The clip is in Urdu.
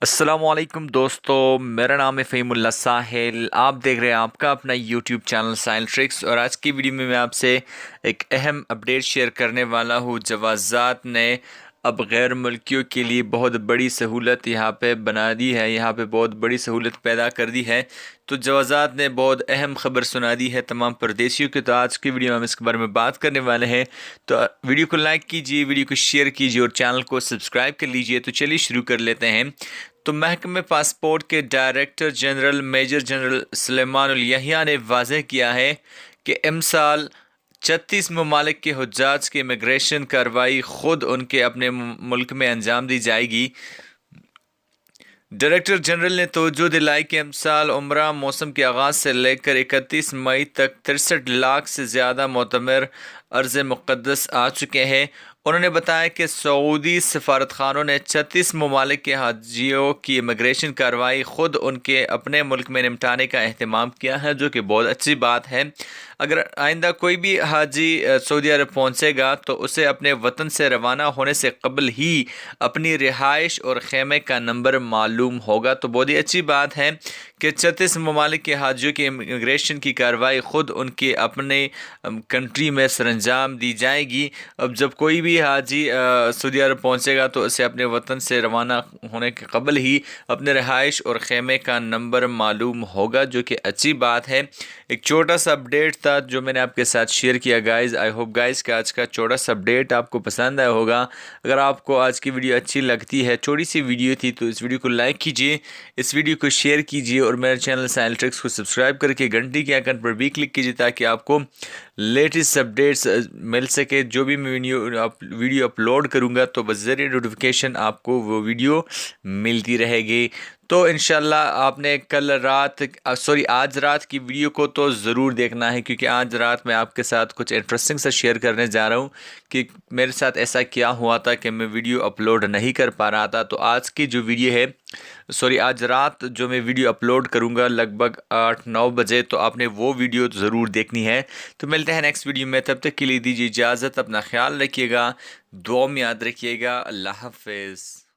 السلام علیکم دوستو، میرا نام ہے فہیم اللہ ساحل۔ آپ دیکھ رہے ہیں آپ کا اپنا یوٹیوب چینل ساحل ٹرکس، اور آج کی ویڈیو میں آپ سے ایک اہم اپڈیٹ شیئر کرنے والا ہوں۔ جوازات نے اب غیر ملکیوں کے لیے بہت بڑی سہولت یہاں پہ بنا دی ہے، یہاں پہ بہت بڑی سہولت پیدا کر دی ہے۔ تو جوازات نے بہت اہم خبر سنا دی ہے تمام پردیسیوں کی۔ تو آج کی ویڈیو میں ہم اس کے بارے میں بات کرنے والے ہیں۔ تو ویڈیو کو لائک کیجیے، ویڈیو کو شیئر کیجیے اور چینل کو سبسکرائب کر لیجیے۔ تو چلیے شروع کر لیتے ہیں۔ تو محکمہ پاسپورٹ کے ڈائریکٹر جنرل میجر جنرل سلیمان الیحییٰ نے واضح کیا ہے کہ امسال 36 ممالک کے حجاج کی امیگریشن کارروائی خود ان کے اپنے ملک میں انجام دی جائے گی۔ ڈائریکٹر جنرل نے توجہ دلائی کہ امسال عمرہ موسم کے آغاز سے لے کر 31 مئی تک 63 لاکھ سے زیادہ معتمر ارض مقدس آ چکے ہیں۔ انہوں نے بتایا کہ سعودی سفارت خانوں نے 36 ممالک کے حاجیوں کی امیگریشن کارروائی خود ان کے اپنے ملک میں نمٹانے کا اہتمام کیا ہے، جو کہ بہت اچھی بات ہے۔ اگر آئندہ کوئی بھی حاجی سعودی عرب پہنچے گا تو اسے اپنے وطن سے روانہ ہونے سے قبل ہی اپنی رہائش اور خیمے کا نمبر معلوم ہوگا۔ تو بہت ہی اچھی بات ہے کہ 36 ممالک کے حاجیوں کی امیگریشن کی کارروائی خود ان کے اپنے کنٹری میں سر انجام دی جائے گی۔ اب جب کوئی بھی حاجی سعودی عرب پہنچے گا تو اسے اپنے وطن سے روانہ ہونے کے قبل ہی اپنے رہائش اور خیمے کا نمبر معلوم ہوگا، جو کہ اچھی بات ہے۔ ایک چھوٹا سا اپڈیٹ تھا جو میں نے آپ کے ساتھ شیئر کیا گائز۔ آئی ہوپ گائز کہ آج کا چھوٹا سا اپڈیٹ آپ کو پسند آیا ہوگا۔ اگر آپ کو آج کی ویڈیو اچھی لگتی ہے، چھوٹی سی ویڈیو تھی، تو اس ویڈیو کو لائک کیجیے، اس ویڈیو کو شیئر کیجیے اور میرے چینل ساحل ٹرکس کو سبسکرائب کر کے گھنٹی کے آئیکن پر بھی کلک کیجیے تاکہ آپ کو لیٹسٹ اپڈیٹس مل سکے۔ جو بھی میں ویڈیو اپلوڈ کروں گا تو بذریعہ نوٹیفیکیشن آپ کو وہ ویڈیو ملتی رہے گی۔ تو انشاءاللہ آپ نے آج رات کی ویڈیو کو تو ضرور دیکھنا ہے، کیونکہ آج رات میں آپ کے ساتھ کچھ انٹرسٹنگ سا شیئر کرنے جا رہا ہوں کہ میرے ساتھ ایسا کیا ہوا تھا کہ میں ویڈیو اپلوڈ نہیں کر پا رہا تھا۔ تو آج کی جو ویڈیو ہے آج رات جو میں ویڈیو اپلوڈ کروں گا لگ بھگ 8-9 بجے، تو آپ نے وہ ویڈیو ضرور دیکھنی ہے۔ تو ملتے ہیں نیکسٹ ویڈیو میں، تب تک کے لیے دیجیے اجازت، اپنا خیال رکھیے گا، دعا میں یاد رکھیے گا۔ اللہ حافظ۔